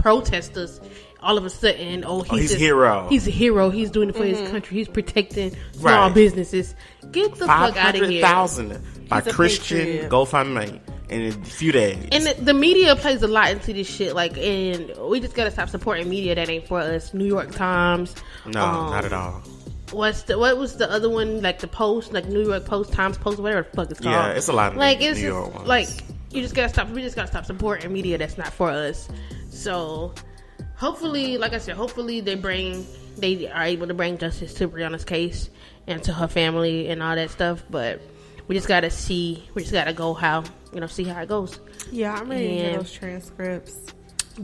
protesters, all of a sudden, he's a hero. He's a hero. He's doing it for his country. He's protecting small businesses. Get the fuck out of here. 500,000 by Christian GoFundMe in a few days. And the media plays a lot into this shit. Like, and we just gotta stop supporting media that ain't for us. New York Times. No, not at all. What was the other one? Like the Post, like New York Post, Times Post, whatever the fuck it's called. Yeah, it's a lot of like New it's York just, ones. like you just gotta stop. We just gotta stop supporting media that's not for us. So hopefully, like I said, hopefully they are able to bring justice to Breonna's case and to her family and all that stuff. But we just gotta see. We just gotta go see how it goes. Yeah, I'm ready to get those transcripts.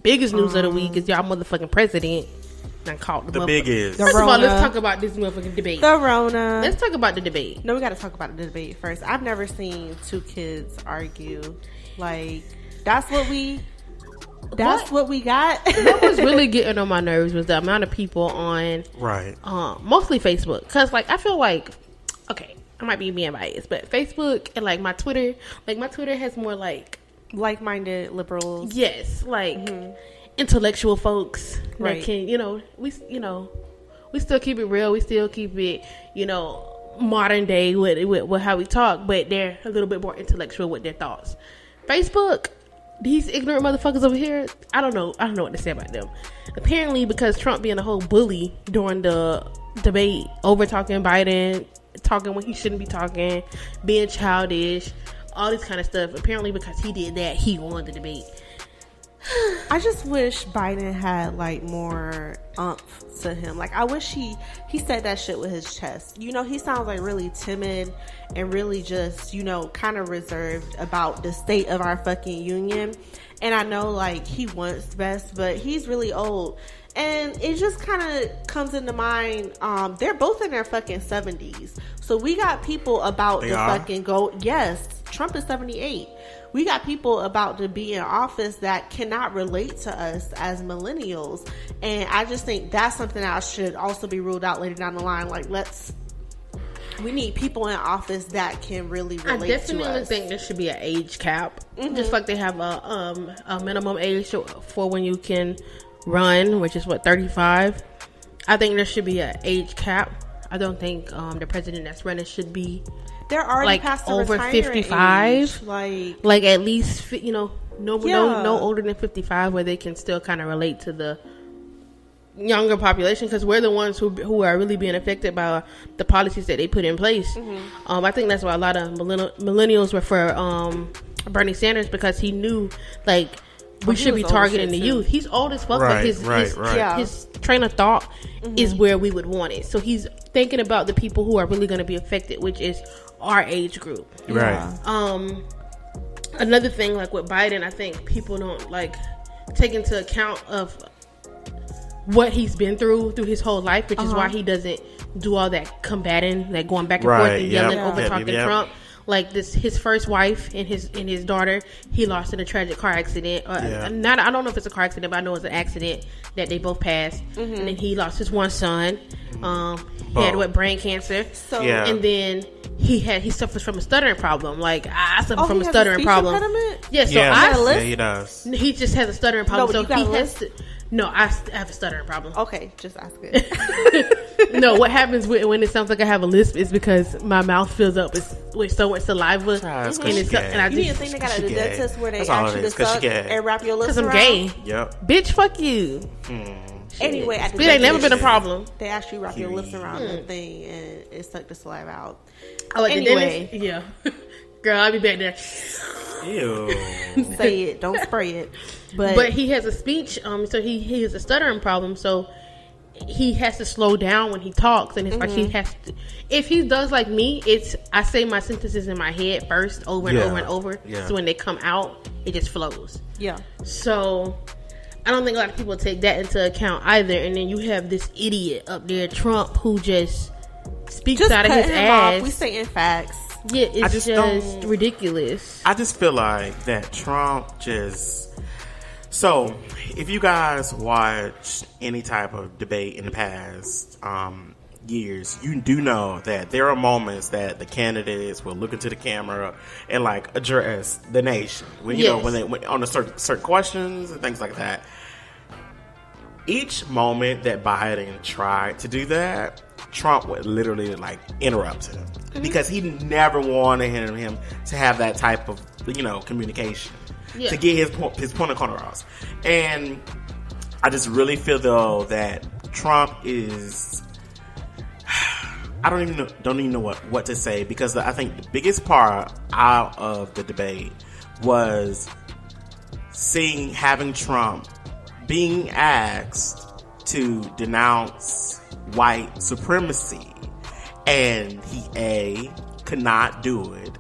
Biggest news of the week is y'all motherfucking president. The biggest. First of all, let's talk about this motherfucking debate. The Rona. Let's talk about the debate. No, we got to talk about the debate first. I've never seen two kids argue. Like, that's what we got. What was really getting on my nerves was the amount of people on, mostly Facebook. Because, like, I feel like, okay, I might be being biased, but Facebook and, like, my Twitter has more, like-minded liberals. Yes, intellectual folks that can, we still keep it real. We still keep it, modern day with how we talk, but they're a little bit more intellectual with their thoughts. Facebook, these ignorant motherfuckers over here, I don't know what to say about them. Apparently, because Trump being a whole bully during the debate, over talking Biden, talking when he shouldn't be talking, being childish, all this kind of stuff. Apparently, because he did that, he won the debate. I just wish Biden had more umph to him. I wish he said that shit with his chest. He sounds really timid and really just, kind of reserved about the state of our fucking union. And I know he wants best, but he's really old. And it just kind of comes into mind, they're both in their fucking 70s. So we got people about fucking go. Yes, Trump is 78. We got people about to be in office that cannot relate to us as millennials. And I just think that's something that should also be ruled out later down the line. We need people in office that can really relate to us. I definitely think there should be an age cap. Mm-hmm. Just like they have a minimum age for when you can run, which is 35. I think there should be an age cap. I don't think the president that's running should be they're already past the over 55 age. At least no older than 55 where they can still kind of relate to the younger population, because we're the ones who are really being affected by the policies that they put in place. I think that's why a lot of millennials were for Bernie Sanders, because he knew we should be targeting the youth. He's old as fuck. His train of thought is where we would want it. So he's thinking about the people who are really going to be affected, which is our age group. Right. Another thing, with Biden, I think people don't take into account of what he's been through his whole life, which is why he doesn't do all that combating, going back and forth and yelling over talking Trump. His first wife and his daughter, he lost in a tragic car accident. I don't know if it's a car accident, but I know it's an accident that they both passed. And then he lost his one son. He had brain cancer. And then he suffers from a stuttering problem. I suffer from a stuttering problem. Impediment? Yeah, so he does. He just has a stuttering problem. No, he has to. No, I have a stuttering problem. Okay, just ask it. No, what happens when it sounds like I have a lisp is because my mouth fills up with so much saliva. And I just, you need a thing they got at the dentist where they ask you to suck and wrap your lips around. Because I'm gay. Yep. Bitch, fuck you. Anyway, at the it ain't never been a problem. They ask you to wrap your lips around the thing and it suck the saliva out. Anyway. Yeah. Girl, I'll be back there. Ew. Say it. Don't spray it. But he has a speech, so he has a stuttering problem, so he has to slow down when he talks, and it's he has to. If he does like me, I say my sentences in my head first, over and over and over. Yeah. So when they come out, it just flows. Yeah. So I don't think a lot of people take that into account either. And then you have this idiot up there, Trump, who just speaks out of his ass. We saying facts. Yeah, it's just ridiculous. I just feel like that Trump just... So, if you guys watch any type of debate in the past years, you do know that there are moments that the candidates will look into the camera and address the nation. When they on certain questions and things like that. each moment that Biden tried to do that, Trump would literally like interrupt him because he never wanted him to have that type of communication to get his point across. And I just really feel though that Trump is. I don't even know what to say, because I think the biggest part out of the debate was having Trump being asked to denounce white supremacy, and he could not do it,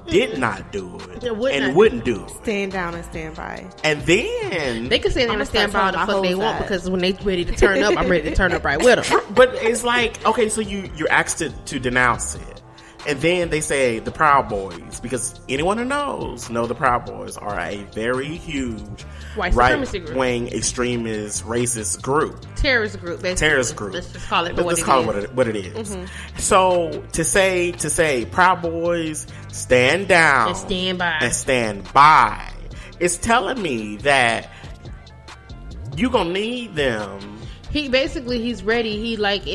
did not do it, and wouldn't do it. Stand down and stand by. And then they can stand down and stand by all the fuck they want, because when they ready to turn up, I'm ready to turn up right with them. But it's like, okay, so you're asked to denounce it, and then they say the Proud Boys, because anyone who knows the Proud Boys are a very huge right-wing extremist racist group, terrorist group. Terrorist group. Let's just call it what it is. Mm-hmm. So to say Proud Boys stand down and stand by, it's telling me that you gonna need them. He's ready. He like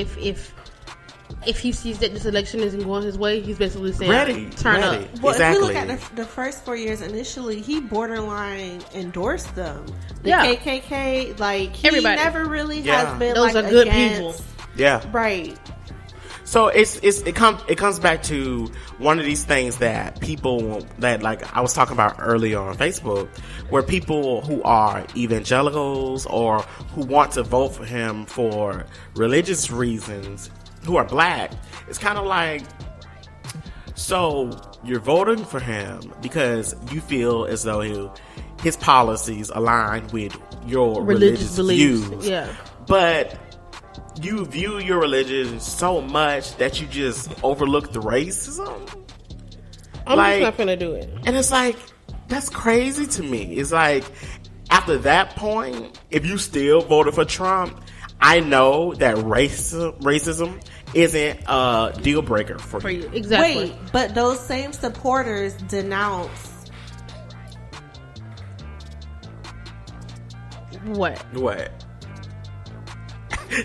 if he sees that this election isn't going his way, he's basically saying, turn up. Well, if we look at the first 4 years initially, he borderline endorsed them. The KKK, like, he never really has been, those like, are good against, people. Yeah. Right. So it comes back to one of these things that people that, like I was talking about earlier on Facebook, where people who are evangelicals or who want to vote for him for religious reasons, who are black, it's kind of like, so you're voting for him because you feel as though his policies align with your religious views. Yeah. But you view your religion so much that you just overlook the racism. I'm just not gonna do it. And it's like, that's crazy to me. It's like, after that point, if you still voted for Trump, I know that racism isn't a deal breaker for you. Exactly. Wait, but those same supporters denounce what?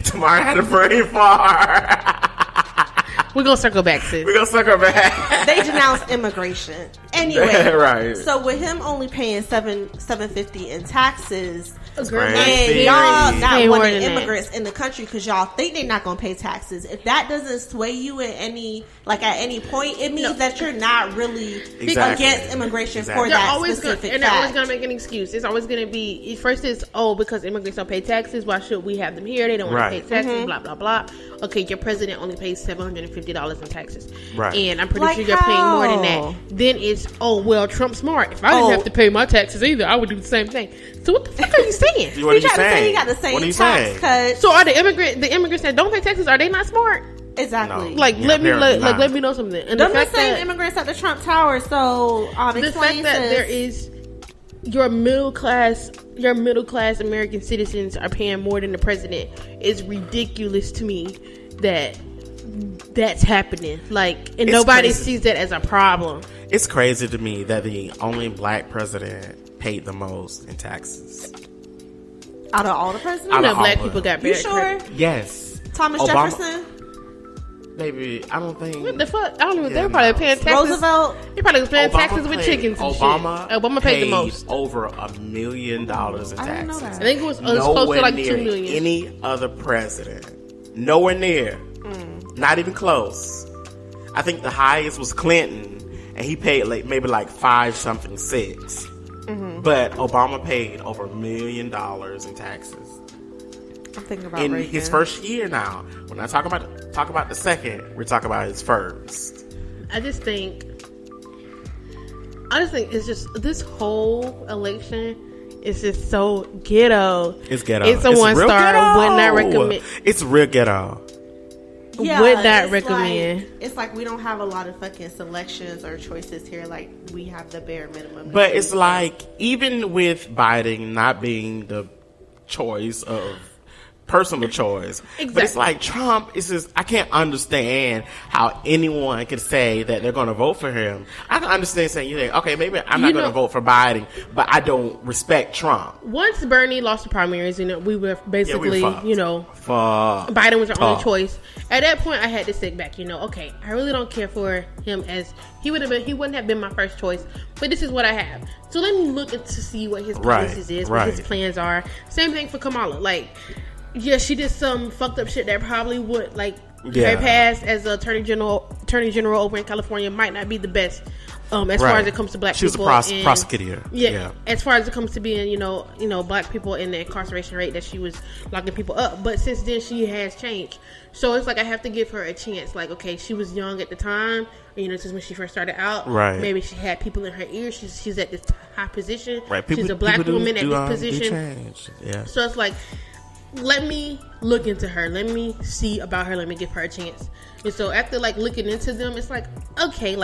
Tamara had a brain fart. We're gonna circle back, sis. They denounce immigration anyway. Right. So with him only paying $750 in taxes, and crazy. y'all not wanting immigrants in the country because y'all think they're not gonna pay taxes. If that doesn't sway you at any point, it means that you're not really against immigration for that specific and they're always gonna make an excuse. It's always gonna be, first it's, because immigrants don't pay taxes, why should we have them here? They don't want to pay taxes, blah blah blah. Okay, your president only pays $750 in taxes, and I'm pretty sure you're paying more than that. Then it's, Trump's smart. If I didn't have to pay my taxes either, I would do the same thing. So what the fuck are you saying? What are you saying? Say he got the same tax cut. So are the immigrants that don't pay taxes, are they not smart? Exactly. No. Like, let me know something. And the same immigrants at the Trump Tower. So the fact that there is your middle class American citizens are paying more than the president is ridiculous to me. That's happening. Like, and nobody sees that as a problem. It's crazy to me that the only black president paid the most in taxes out of all the presidents. Black people got better. You sure? Yes. Thomas Jefferson. Maybe, I don't think. What the fuck? I don't even. They're probably paying taxes. Roosevelt. They probably paying taxes with chickens and Obama shit. Obama paid the most. Over $1 million in taxes. I think it was close to like $2 million. Any other president, nowhere near. Not even close. I think the highest was Clinton, and he paid maybe 5 something 6. But Obama paid over $1 million in taxes. I'm thinking about in Reagan. His first year now. When I talk about the second, we're talking about his first. I just think it's just, this whole election is just so ghetto. It's ghetto. It's a 1-star. Would not recommend. It's real ghetto. Yeah, would not recommend. It's like we don't have a lot of fucking selections or choices here. Like, we have the bare minimum. But it's like, even with Biden not being the choice of personal choice. Exactly. But it's like Trump is just, I can't understand how anyone can say that they're going to vote for him. I can understand saying, you think, okay, maybe I'm not going to vote for Biden, but I don't respect Trump. Once Bernie lost the primaries, we were basically, fucked. Biden was our only choice. At that point, I had to sit back, okay, I really don't care for him as he wouldn't have been my first choice, but this is what I have. So let me look to see what his policies is, what his plans are. Same thing for Kamala. Like, yeah, she did some fucked up shit that probably would, her past as attorney general over in California might not be the best as far as it comes to black people. She was a prosecutor. Yeah, as far as it comes to being, black people in the incarceration rate that she was locking people up. But since then, she has changed. So it's like I have to give her a chance. Like, okay, she was young at the time. This is when she first started out. Right. Maybe she had people in her ear. She's at this high position. Right. She's a black woman at this position. Change. Yeah. So it's like, let me look into her. Let me see about her. Let me give her a chance. And so after looking into them, it's like, okay,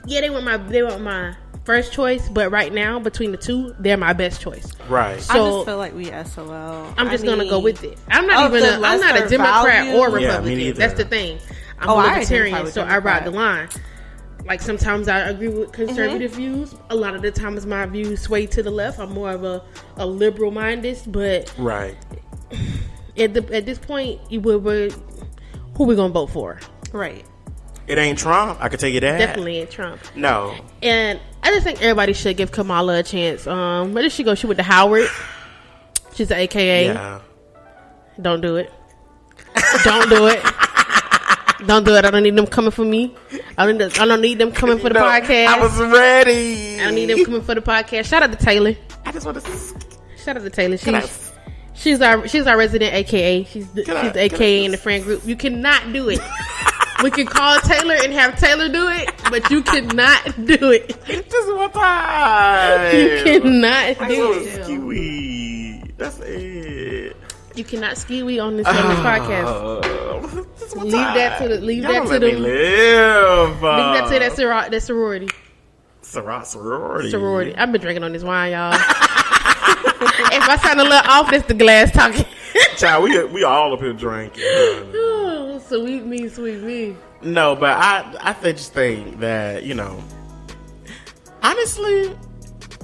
yeah, they want my first choice, but right now between the two, they're my best choice. Right. So, I just feel like we SOL. I'm just gonna go with it. I'm not a Democrat or Republican. Yeah, that's the thing. I'm a libertarian, so I ride the line. Like, sometimes I agree with conservative views. A lot of the times my views sway to the left. I'm more of a liberal minded, but at this point, who we gonna vote for? Right. It ain't Trump. I can tell you that. Definitely ain't Trump. No. And I just think everybody should give Kamala a chance. Where did she go? She went to Howard. She's an AKA. Yeah. Don't do it. Don't do it. Don't do it. I don't need them coming for me. I don't need them coming for the podcast. I was ready. I don't need them coming for the podcast. Shout out to Taylor. I just want to. Shout out to Taylor. She's our resident AKA. She's the AKA in the friend group. You cannot do it. We can call Taylor and have Taylor do it, but you cannot do it. Just one time. You cannot do it. Ski-wee. That's it. You cannot ski-wee on this podcast. Leave that to them. Leave that to that sorority. Sorority. I've been drinking on this wine, y'all. If I sound a little off, that's the glass talking. Child, we all up here drinking. Oh, sweet me. No, but I just think that, honestly,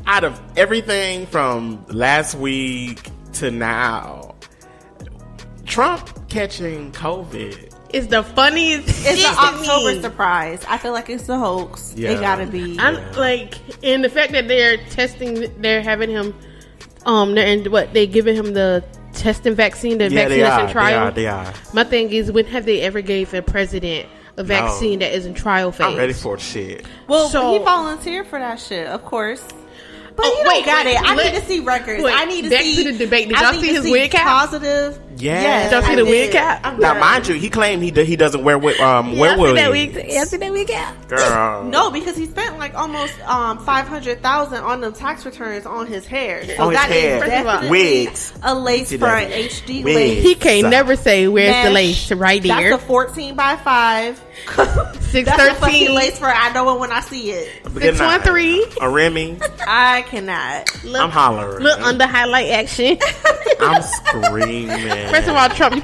out of everything from last week to now, Trump catching COVID is the funniest. It's the October surprise. I feel like it's the hoax. Yeah. It gotta be. And the fact that they're having him, they're giving him the testing vaccine, the vaccine that's in trial. They are. My thing is, when have they ever gave a president a vaccine that is in trial phase? I'm ready for shit. Well, he volunteered for that shit, of course. But he don't got it. I need to see records. I need to see. Back to the debate. Did y'all see his wig cap? Positive. Yes. Did y'all see the wig cap? Now, mind you, he claimed he doesn't wear wigs. Y'all see that wig cap? Girl. No, because he spent almost $500,000 on them tax returns on his hair. So on his hair. Is definitely wigs. A lace front HD lace. He can't never say where's the lace right there. That's a 14x5. 613 That's a fucking lace front. I know it when I see it. 613. A Remy. I cannot. I'm hollering. Look under highlight action. I'm screaming. First of all, Trump, you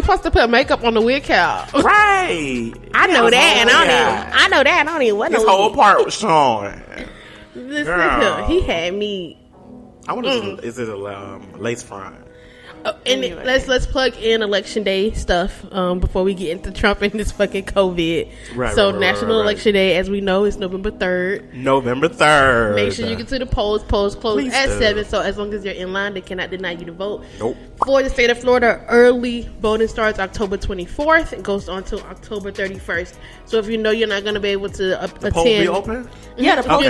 supposed to put makeup on the wig cap. Right. I know that, and I don't even want his whole part was showing. Listen, he had me. I wonder is it a lace front? Anyway. Let's plug in election day stuff before we get into Trump and this fucking COVID. National Election Day, as we know, is November 3rd. Make sure you get to the polls. Polls close at 7, so as long as you're in line, they cannot deny you the vote. Nope. For the state of Florida, early voting starts October 24th and goes on until October 31st. So if you know you're not going to be able to attend... The poll be open? Yeah, the poll if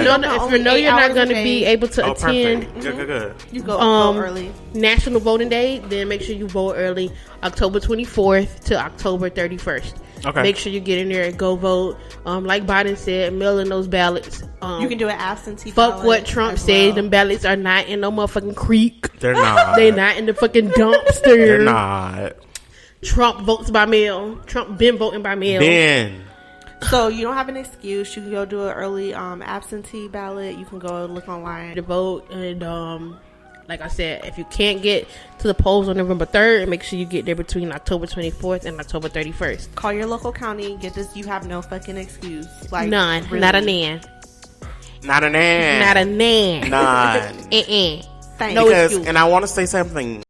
you know you're not going to be able to attend... Good. You go early. National Voting Day, then make sure you vote early, October 24th to October 31st. Okay. Make sure you get in there and go vote. Like Biden said, mail in those ballots. You can do an absentee ballot. Fuck what Trump said. Them ballots are not in no motherfucking creek. They're not. They're not in the fucking dumpster. They're not. Trump votes by mail. Trump been voting by mail. So you don't have an excuse. You can go do an early absentee ballot. You can go look online to vote, and like I said, if you can't get to the polls on November 3rd, make sure you get there between October 24th and October 31st. Call your local county. Get this. You have no fucking excuse. Like none. Really. Not a nan. Not a nan. Not a nan. None. Thanks. No because, excuse. and I want to say something